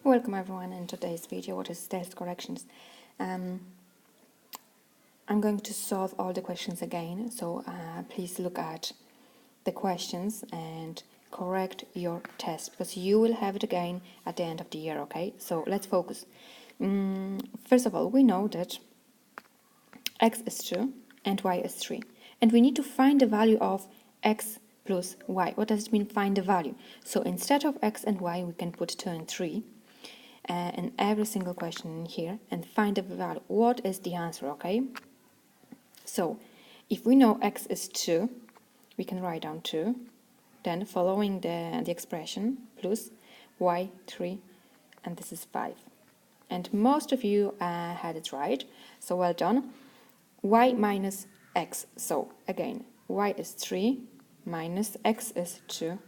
Welcome everyone in today's video. What is test corrections? I'm going to solve all the questions again, so please look at the questions and correct your test because you will have it again at the end of the year, okay? So let's focus. First of all, we know that x is 2 and y is 3, and we need to find the value of x plus y. What does it mean, find the value? So instead of x and y, we can put 2 and 3 in every single question in here and find the value. What is the answer, okay? So if we know x is 2, we can write down 2, then following the expression plus y 3, and this is 5. And most of you had it right, so well done. Y minus x, so again, y is 3 minus x is 2,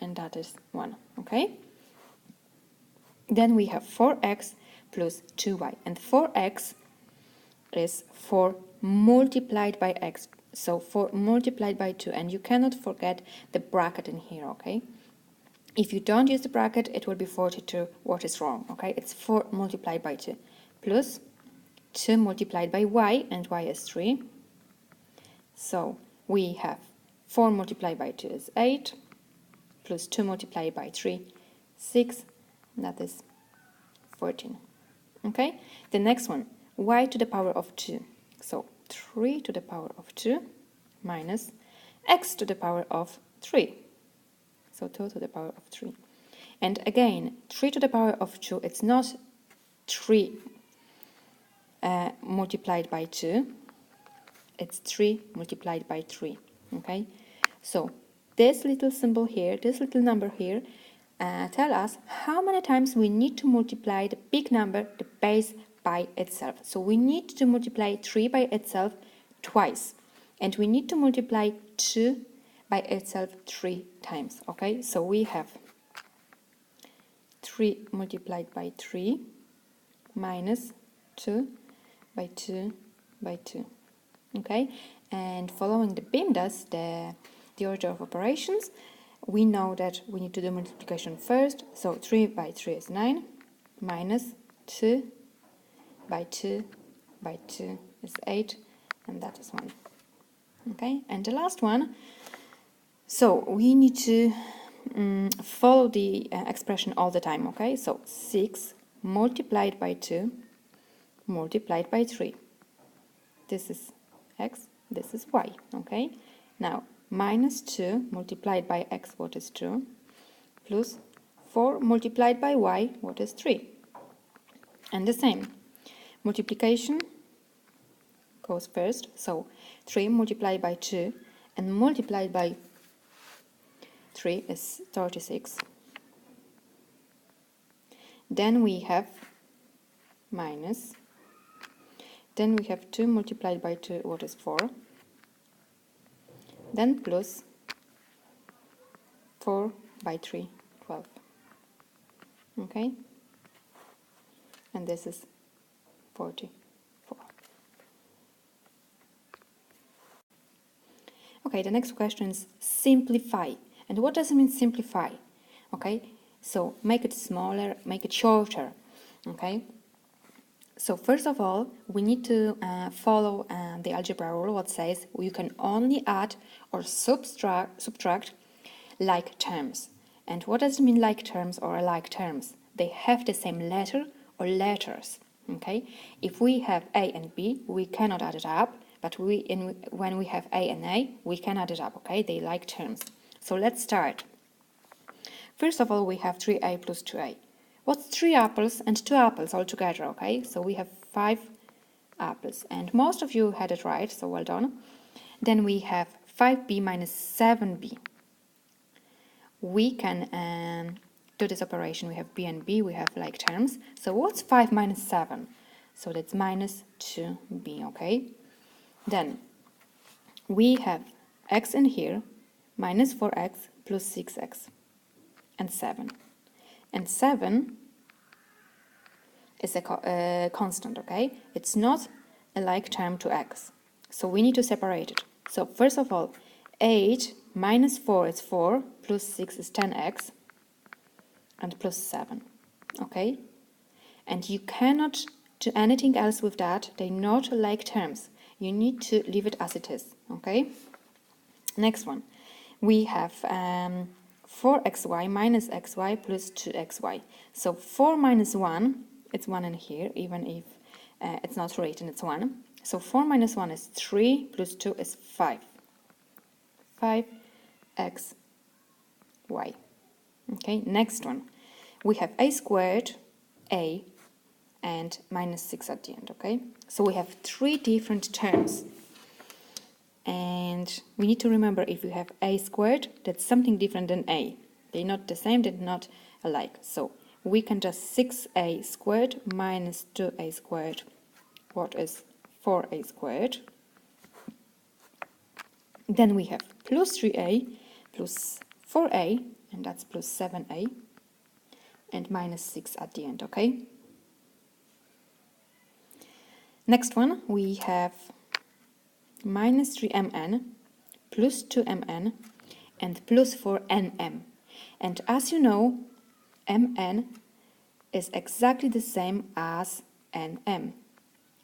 and that is 1, okay? Then we have 4x plus 2y, and 4x is 4 multiplied by x, so 4 multiplied by 2, and you cannot forget the bracket in here, okay? If you don't use the bracket, it will be 42. What is wrong, okay? It's 4 multiplied by 2 plus 2 multiplied by y, and y is 3. So we have 4 multiplied by 2 is 8, plus 2 multiplied by 3, 6, that is 14. Okay, the next one, y to the power of 2. So 3 to the power of 2 minus x to the power of 3. So 2 to the power of 3. And again, 3 to the power of 2, it's not 3 multiplied by 2, it's 3 multiplied by 3. Okay, so this little symbol here, this little number here, tell us how many times we need to multiply the big number, the base, by itself. So we need to multiply 3 by itself twice, and we need to multiply 2 by itself 3 times. Okay, so we have 3 multiplied by 3 minus 2 by 2 by 2. Okay, and following the PIMDAS, the order of operations, we know that we need to do multiplication first. So 3 by 3 is 9, minus 2 by 2 by 2 is 8, and that is 1. Okay, and the last one, so we need to follow the expression all the time, okay? So 6 multiplied by 2 multiplied by 3. This is x, this is y, okay? Now, minus 2 multiplied by x, what is 2, plus 4 multiplied by y, what is 3. And the same, multiplication goes first, so 3 multiplied by 2 and multiplied by 3 is 36. Then we have minus, then we have 2 multiplied by 2, what is 4. Then plus 4 by 3, 12. Okay? And this is 44. Okay, the next question is simplify. And what does it mean simplify? Okay, so make it smaller, make it shorter. Okay? So first of all, we need to follow the algebra rule, what says you can only add or subtract like terms. And what does it mean like terms or alike terms? They have the same letter or letters. Okay, if we have A and B, we cannot add it up, but when we have A and A, we can add it up. Okay, they like terms. So let's start. First of all, we have 3A plus 2A. What's 3 apples and 2 apples all together, okay? So we have 5 apples, and most of you had it right, so well done. Then we have 5b minus 7b. We can do this operation. We have b and b, we have like terms. So what's 5 minus 7? So that's minus 2b, okay? Then we have x in here, minus 4x plus 6x, and 7. And 7 is a constant, okay? It's not a like term to x. So we need to separate it. So first of all, 8 minus 4 is 4, plus 6 is 10x, and plus 7. okay? And you cannot do anything else with that. They're not like terms. You need to leave it as it is, okay? Next one. We have 4xy minus xy plus 2xy. So 4 minus 1, it's 1 in here, even if it's not written, it's 1. So 4 minus 1 is 3, plus 2 is 5. 5xy. Okay, next one. We have a squared, a, and minus 6 at the end, okay? So we have 3 different terms. And we need to remember, if we have a squared, that's something different than a. They're not the same, they're not alike. So we can just 6a squared minus 2a squared. What is 4a squared? Then we have plus 3a plus 4a, and that's plus 7a, and minus 6 at the end, okay? Next one, we have minus 3mn plus 2mn and plus 4nm. And as you know, mn is exactly the same as nm.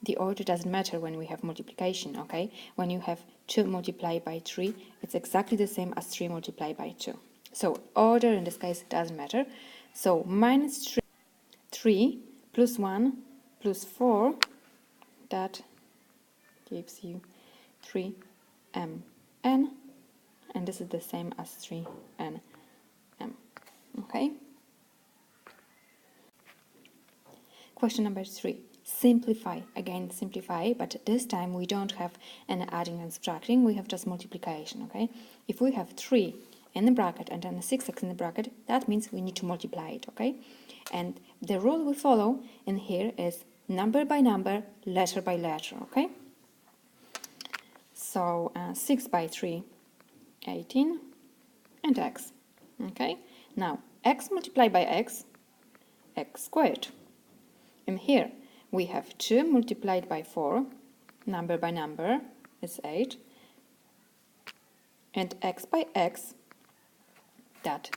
The order doesn't matter when we have multiplication, okay? When you have 2 multiplied by 3, it's exactly the same as 3 multiplied by 2. So order in this case doesn't matter. So minus 3 plus 1 plus 4, that gives you 3mn, and this is the same as 3nm, okay? Question number 3. Simplify. Again, simplify, but this time we don't have any adding and subtracting, we have just multiplication, okay? If we have 3 in the bracket and then 6x in the bracket, that means we need to multiply it, okay? And the rule we follow in here is number by number, letter by letter, okay? So 6 by 3, 18, and x, okay? Now, x multiplied by x squared. And here, we have 2 multiplied by 4, number by number is 8, and x by x, that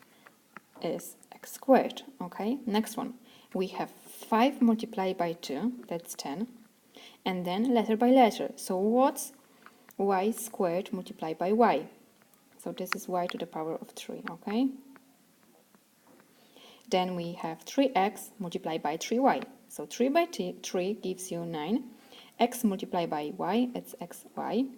is x squared, okay? Next one, we have 5 multiplied by 2, that's 10, and then letter by letter. So what's y squared multiplied by y? So this is y to the power of 3, okay? Then we have 3x multiplied by 3y. So 3 by 3 gives you 9. X multiplied by y, it's xy.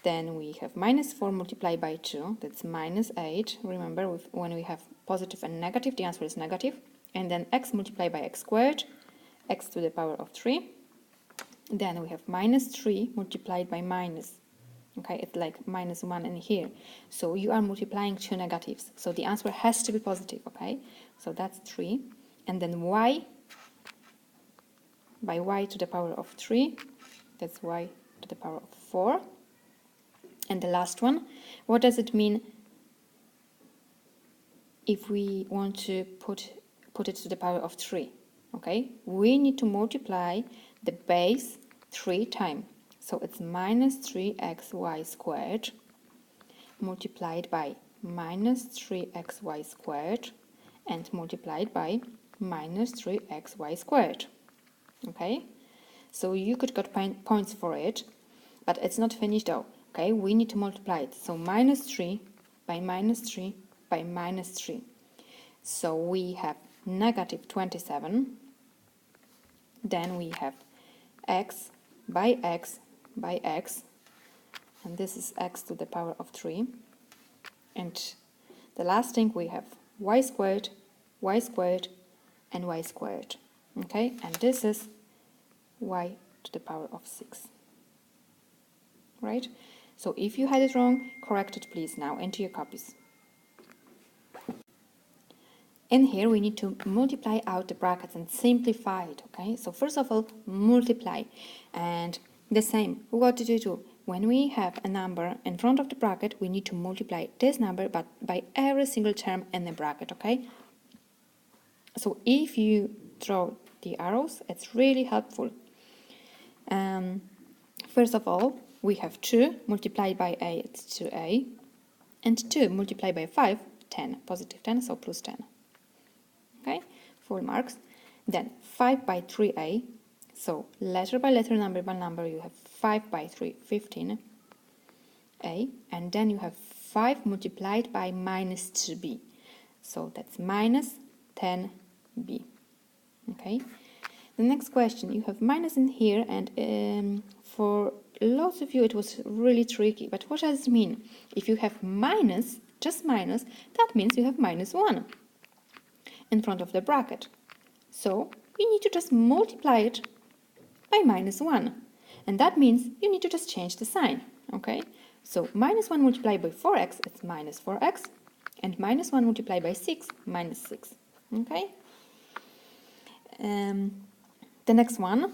Then we have minus 4 multiplied by 2, that's minus 8. Remember, when we have positive and negative, the answer is negative. And then x multiplied by x squared, x to the power of 3. Then we have minus 3 multiplied by minus. Okay, it's like minus 1 in here. So you are multiplying 2 negatives. So the answer has to be positive, okay? So that's 3. And then y by y to the power of 3. That's y to the power of 4. And the last one, what does it mean if we want to put it to the power of 3? Okay, we need to multiply the base 3 times. So it's minus 3xy squared multiplied by minus 3xy squared and multiplied by minus 3xy squared. Okay, so you could get points for it, but it's not finished though. Okay, we need to multiply it. So minus 3 by minus 3 by minus 3. So we have negative 27. Then we have x by x by x, and this is x to the power of 3. And the last thing, we have y squared, and y squared. Okay, and this is y to the power of 6. Right? So if you had it wrong, correct it please now into your copies. In here, we need to multiply out the brackets and simplify it, okay? So first of all, multiply. And the same, what did you do? When we have a number in front of the bracket, we need to multiply this number but by every single term in the bracket, okay? So if you draw the arrows, it's really helpful. First of all, we have 2 multiplied by a, it's 2a. And 2 multiplied by 5, 10, positive 10, so plus 10. Okay, full marks. Then 5 by 3a. So letter by letter, number by number, you have 5 by 3, 15a. And then you have 5 multiplied by minus 2b. So that's minus 10b. Okay. The next question, you have minus in here, and for lots of you it was really tricky. But what does it mean? If you have minus, just minus, that means you have minus 1 in front of the bracket. So you need to just multiply it by minus 1. And that means you need to just change the sign. Okay? So minus 1 multiplied by 4x, it's minus 4x. And minus 1 multiplied by 6, minus 6. Okay? The next one,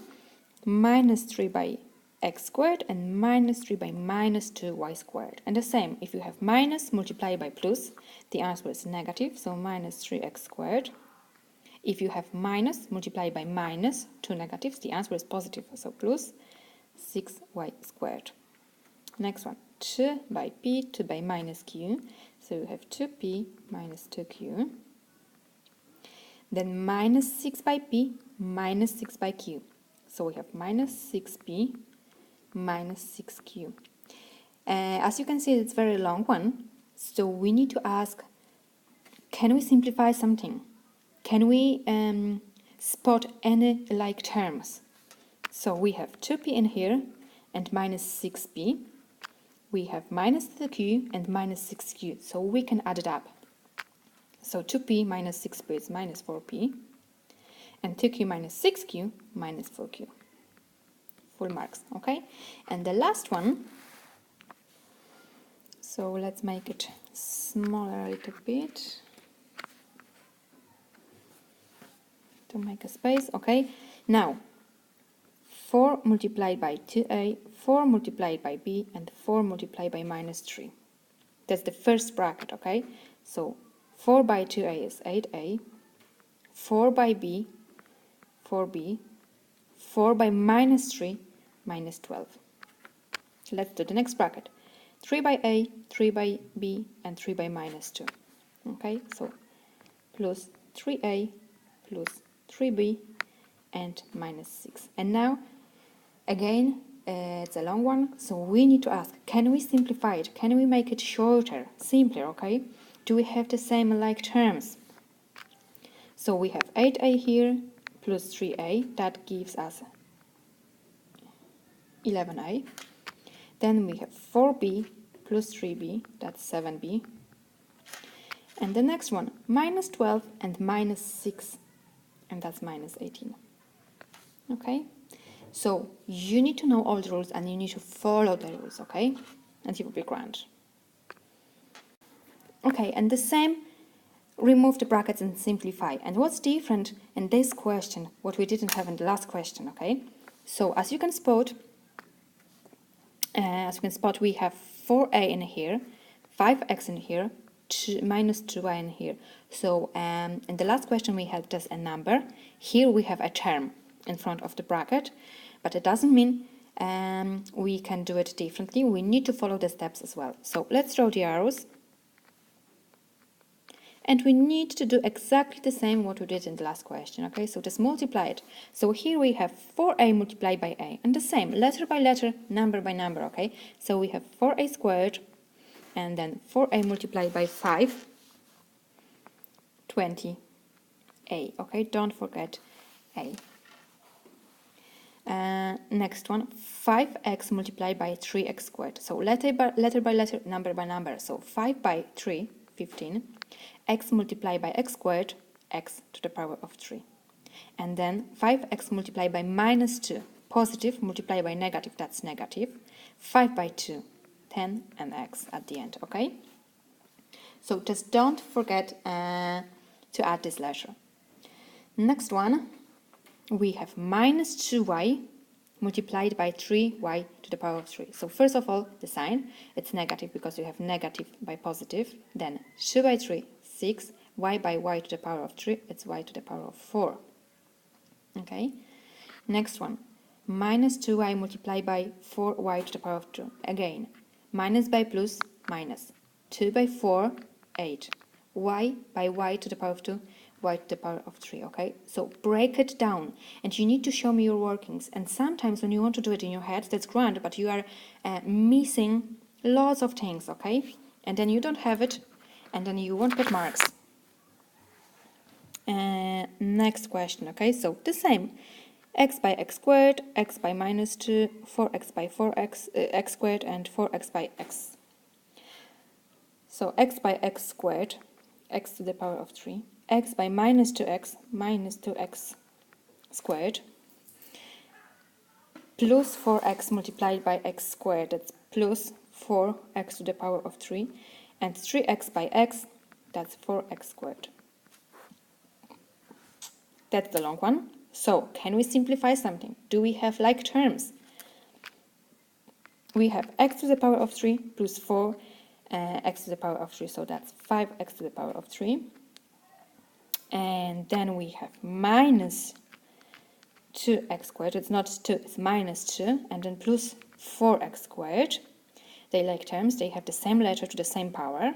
minus 3 by x squared and minus 3 by minus 2y squared. And the same, if you have minus multiplied by plus, the answer is negative, so minus 3x squared. If you have minus multiplied by minus, two negatives, the answer is positive, so plus 6y squared. Next one, 2 by p, 2 by minus q, so you have 2p minus 2q. Then minus 6 by p, minus 6 by q. So we have minus 6p minus 6q. As you can see, it's a very long one. So we need to ask, can we simplify something? Can we spot any like terms? So we have 2p in here and minus 6p. We have minus 2q and minus 6q. So we can add it up. So 2p minus 6p is minus 4p. And 2q minus 6q minus 4q. Full marks, okay? And the last one, so let's make it smaller a little bit to make a space, okay? Now, 4 multiplied by 2a, 4 multiplied by b, and 4 multiplied by minus 3. That's the first bracket, okay? So 4 by 2a is 8a, 4 by b, 4b, 4 by minus 3, minus 12. Let's do the next bracket. 3 by a, 3 by b, and 3 by minus 2. Okay, so plus 3a, plus 3b, and minus 6. And now, again, it's a long one, so we need to ask, can we simplify it? Can we make it shorter, simpler, okay? Do we have the same like terms? So we have 8a here, plus 3a, that gives us 11a. Then we have 4b plus 3b, that's 7b. And the next one, minus 12 and minus 6, and that's minus 18. Okay? So you need to know all the rules and you need to follow the rules, okay? And you will be grand. Okay, and the same, remove the brackets and simplify. And what's different in this question, what we didn't have in the last question, okay? So as you can spot, we have 4a in here, 5x in here, minus 2y in here. So in the last question we had just a number. Here we have a term in front of the bracket, but it doesn't mean we can do it differently. We need to follow the steps as well. So let's draw the arrows. And we need to do exactly the same what we did in the last question, okay? So just multiply it. So here we have 4a multiplied by a, and the same, letter by letter, number by number, okay? So we have 4a squared, and then 4a multiplied by 5, 20a, okay? Don't forget a. Next one, 5x multiplied by 3x squared. So letter by letter, number by number. So 5 by 3, 15. X multiplied by x squared, x to the power of 3. And then 5x multiplied by minus 2, positive multiplied by negative, that's negative. 5 by 2, 10, and x at the end, okay? So just don't forget to add this letter. Next one, we have minus 2y multiplied by 3y to the power of 3. So first of all, the sign, it's negative because you have negative by positive. Then 2 by 3, 6, y by y to the power of 3, it's y to the power of 4. Okay? Next one, minus 2y multiplied by 4y to the power of 2. Again, minus by plus, minus. 2 by 4, 8. Y by y to the power of 2, y to the power of 3, okay? So break it down, and you need to show me your workings. And sometimes when you want to do it in your head, that's grand, but you are missing lots of things, okay? And then you don't have it, and then you won't get marks. Next question, okay? So the same. X by x squared, x by minus 2, 4x by 4x, x squared, and 4x by x. So x by x squared, x to the power of 3, x by minus 2x, minus 2x squared, plus 4x multiplied by x squared, that's plus 4x to the power of 3, and 3x by x, that's 4x squared. That's the long one. So, can we simplify something? Do we have like terms? We have x to the power of 3 plus 4 x to the power of 3, so that's 5x to the power of 3. And then we have minus 2x squared, it's not 2, it's minus 2, and then plus 4x squared. They like terms, they have the same letter to the same power,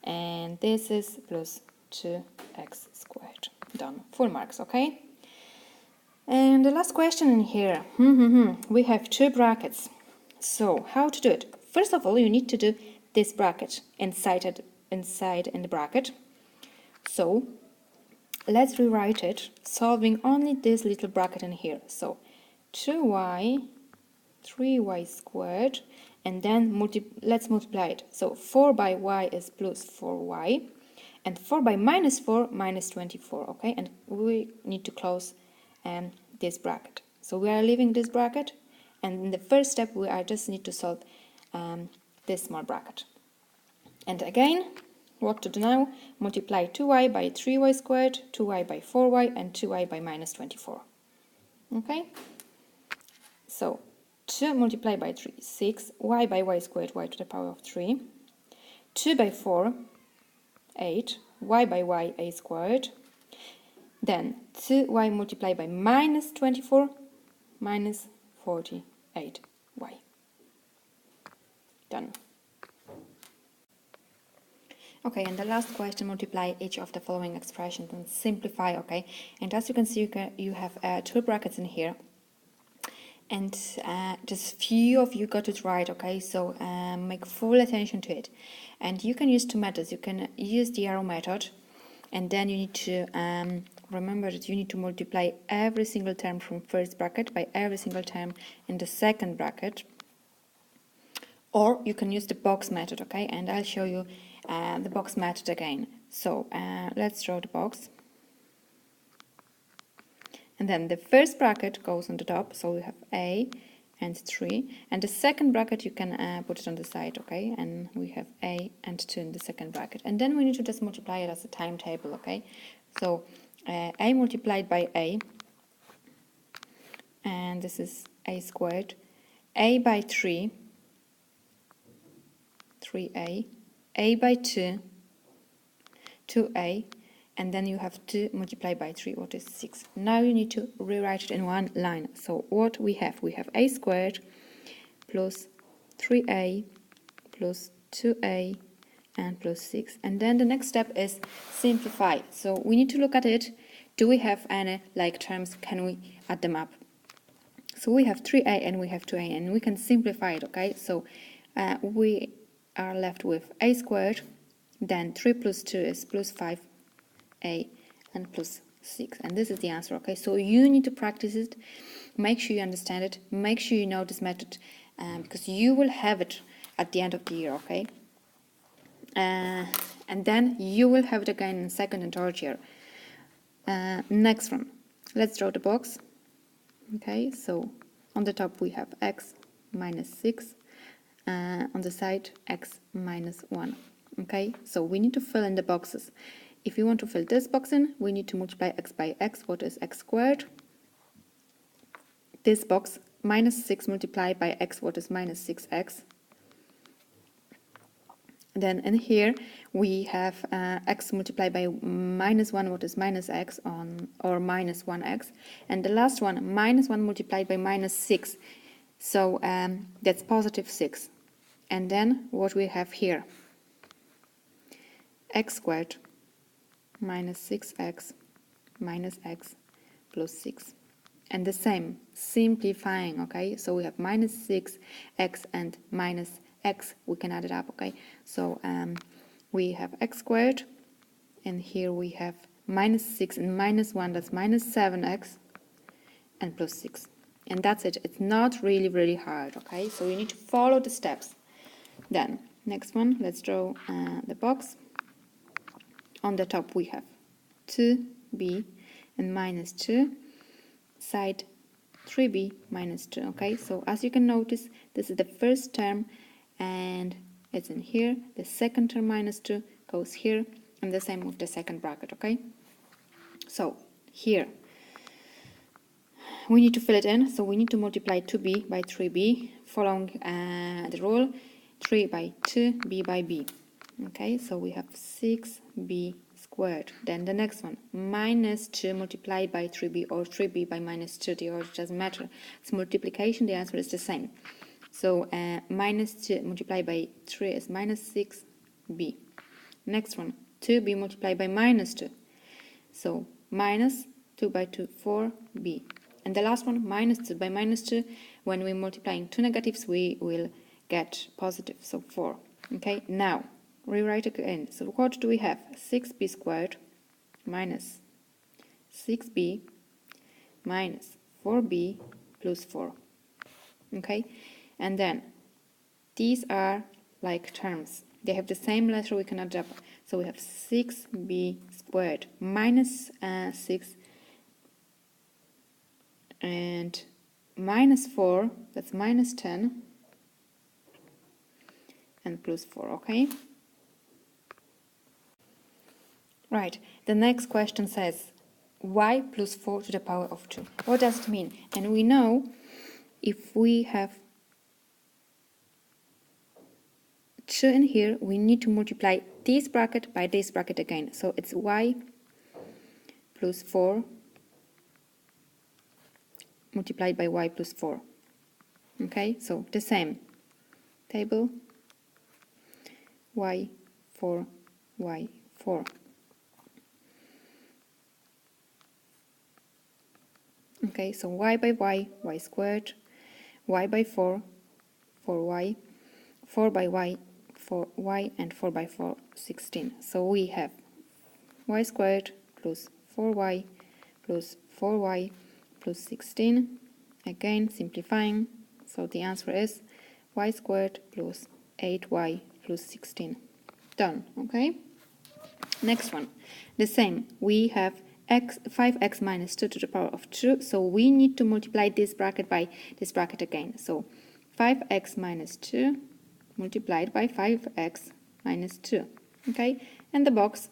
and this is plus 2x squared. Done. Full marks, okay? And the last question in here, we have 2 brackets. So, how to do it? First of all, you need to do this bracket inside in the bracket. So, let's rewrite it, solving only this little bracket in here. So, 2y, 3y squared, and then let's multiply it. So, 4 by y is plus 4y, and 4 by minus 4, minus 24, okay? And we need to close this bracket. So, we are leaving this bracket, and in the first step, we just need to solve this small bracket. And again, what to do now? Multiply 2y by 3y squared, 2y by 4y, and 2y by minus 24. Okay? So, 2 multiplied by 3, 6, y by y squared, y to the power of 3. 2 by 4, 8, y by y, a squared. Then 2y multiplied by minus 24, minus 48y. Done. Okay, and the last question, multiply each of the following expressions and simplify, okay? And as you can see, you have 2 brackets in here. And just few of you got it right, okay? So make full attention to it. And you can use 2 methods. You can use the arrow method, and then you need to remember that you need to multiply every single term from first bracket by every single term in the second bracket. Or you can use the box method, okay? And I'll show you the box method again. So let's draw the box. And then the first bracket goes on the top, so we have A and 3. And the second bracket you can put it on the side, okay? And we have A and 2 in the second bracket. And then we need to just multiply it as a timetable, okay? So A multiplied by A, and this is A squared. A by 3, 3A. A by 2, 2A. And then you have 2 multiplied by 3, what is 6. Now you need to rewrite it in one line. So what we have A squared plus 3a plus 2a and plus 6. And then the next step is simplify. So we need to look at it. Do we have any like terms? Can we add them up? So we have 3a and we have 2a, and we can simplify it, okay? So we are left with a squared, then 3 plus 2 is plus 5a and plus 6. And this is the answer, okay? So you need to practice it. Make sure you understand it. Make sure you know this method because you will have it at the end of the year, okay? And then you will have it again in second and third year. Next one. Let's draw the box. Okay, so on the top we have x minus 6. On the side, x minus 1. Okay, so we need to fill in the boxes. If you want to fill this box in, we need to multiply x by x, what is x squared. This box, minus 6 multiplied by x, what is minus 6x. Then in here we have x multiplied by minus 1, what is minus x, or minus 1x. And the last one, minus 1 multiplied by minus 6. So that's positive 6. And then what we have here, x squared minus 6x minus x plus 6. And the same, simplifying, okay? So we have minus 6x and minus x, we can add it up, okay? So we have x squared, and here we have minus 6 and minus 1, that's minus 7x, and plus 6. And that's it. It's not really, really hard, okay? So you need to follow the steps. Then, next one, let's draw the box. On the top we have 2b and minus 2, side 3b minus 2, okay? So as you can notice, this is the first term, and it's in here. The second term minus 2 goes here, and the same with the second bracket, okay? So, here, we need to fill it in, so we need to multiply 2b by 3b, following the rule, 3 by 2, b by b. Okay, so we have 6b squared. Then the next one, minus 2 multiplied by 3b, or 3b by minus 2, the order doesn't matter. It's multiplication, the answer is the same. So minus 2 multiplied by 3 is minus 6b. Next one, 2b multiplied by minus 2. So minus 2 by 2, 4b. And the last one, minus 2 by minus 2. When we're multiplying two negatives, we will get positive, so 4. Okay, now rewrite again. So what do we have? 6b squared minus 6b minus 4b plus 4. Okay, and then these are like terms. They have the same letter, we can add up. So we have 6b squared minus 6 and minus 4, that's minus 10, and plus 4, okay? Right, the next question says y plus 4 to the power of 2. What does it mean? And we know if we have 2 in here, we need to multiply this bracket by this bracket again. So it's y plus 4 multiplied by y plus 4. Okay, so the same table, y 4, y 4. Okay, so y by y, y squared, y by 4, 4y, 4 by y, 4y, and 4 by 4, 16. So we have y squared plus 4y plus 4y plus 16. Again, simplifying. So the answer is y squared plus 8y plus 16. Done, okay? Next one. The same. We have 5x minus 2 to the power of 2. So we need to multiply this bracket by this bracket again. So 5x minus 2 multiplied by 5x minus 2. Okay? And the box.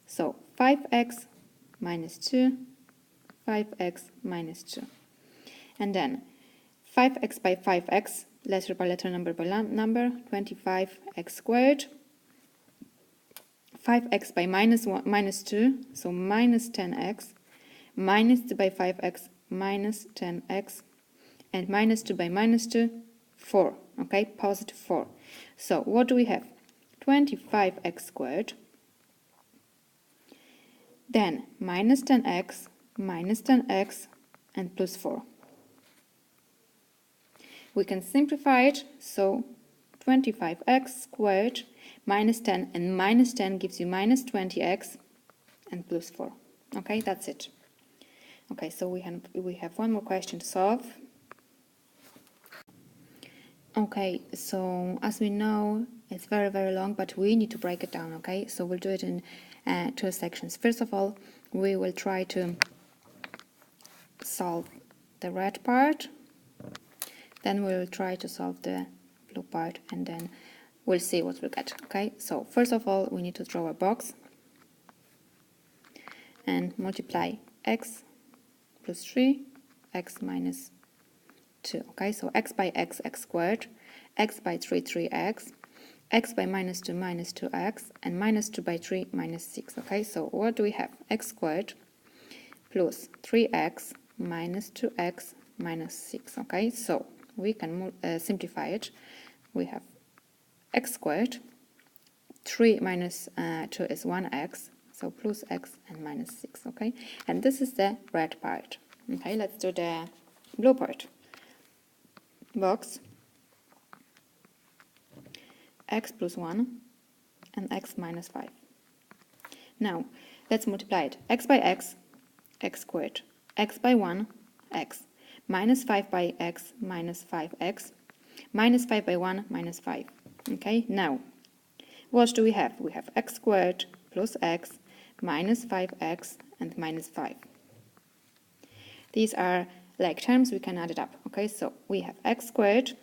So 5x minus 2, 5x minus 2. And then 5x by 5x, letter by letter, number by number, 25x squared. 5x by minus 2, so minus 10x, minus 2 by 5x, minus 10x, and minus 2 by minus 2, 4, okay, positive 4. So what do we have? 25x squared, then minus 10x, and plus 4. We can simplify it, so 25x squared minus 10, and minus 10 gives you minus 20x and plus 4. Okay, that's it. Okay, so we have one more question to solve. Okay, so as we know, it's very, very long, but we need to break it down, okay? So we'll do it in two sections. First of all, we will try to solve the red part, then we'll try to solve the blue part, and then we'll see what we'll get, okay? So first of all, we need to draw a box and multiply x plus 3, x minus 2, okay? So x by x, x squared, x by 3, 3x, x by minus 2, minus 2x, and minus 2 by 3, minus 6, okay? So what do we have? X squared plus 3x minus 2x minus 6, okay? So we can simplify it. We have x squared, 3 minus 2 is 1x, so plus x and minus 6, okay? And this is the red part. Okay, let's do the blue part. Box x plus 1 and x minus 5. Now, let's multiply it. X by x, x squared. X by 1, x. Minus 5 by x, minus 5x. Minus 5 by 1, minus 5. Okay, now, what do we have? We have x squared plus x, minus 5x, and minus 5. These are like terms, we can add it up. Okay, so we have x squared,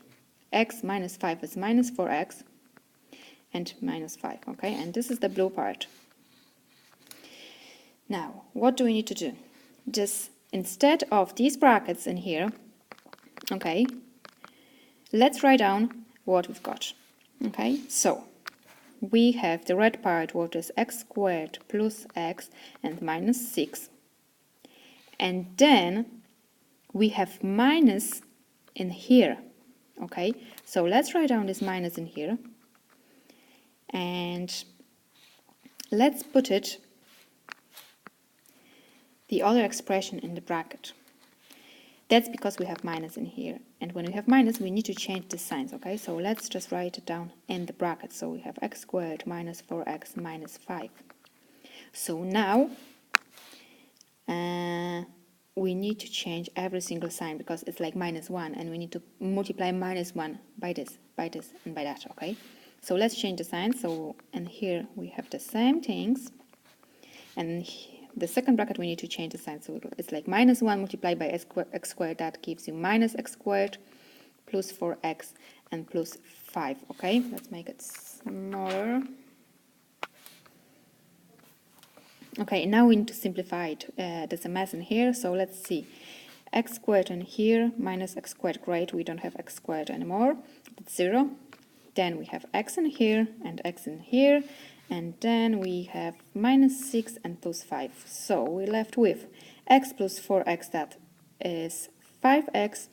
x minus 5 is minus 4x, and minus 5. Okay, and this is the blue part. Now, what do we need to do? Just instead of these brackets in here, okay, let's write down what we've got. Okay, so we have the red part, what is x squared plus x and minus 6. And then we have minus in here. Okay, so let's write down this minus in here. And let's put it the other expression in the bracket. That's because we have minus in here. And when we have minus, we need to change the signs, okay? So let's just write it down in the bracket. So we have x squared minus 4x minus 5. So now we need to change every single sign because it's like minus 1. And we need to multiply minus 1 by this, and by that, okay? So let's change the signs. So, and here we have the same things. And the second bracket, we need to change the sign. So it's like minus 1 multiplied by x squared. That gives you minus x squared plus 4x and plus 5. Okay, let's make it smaller. Okay, now we need to simplify it. There's a mess in here, so let's see. X squared in here minus x squared. Great, we don't have x squared anymore. That's 0. Then we have x in here and x in here. And then we have minus 6 and plus 5. So we're left with x plus 4x, that is 5x,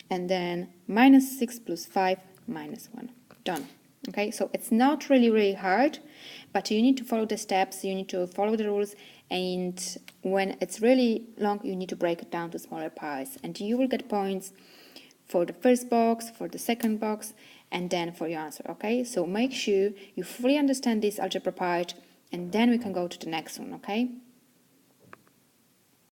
and then minus 6 plus 5, minus 1. Done. Okay, so it's not really hard, but you need to follow the steps, you need to follow the rules, and when it's really long, you need to break it down to smaller parts, and you will get points for the first box, for the second box, and then for your answer, okay? So make sure you fully understand this algebra part, and then we can go to the next one, okay?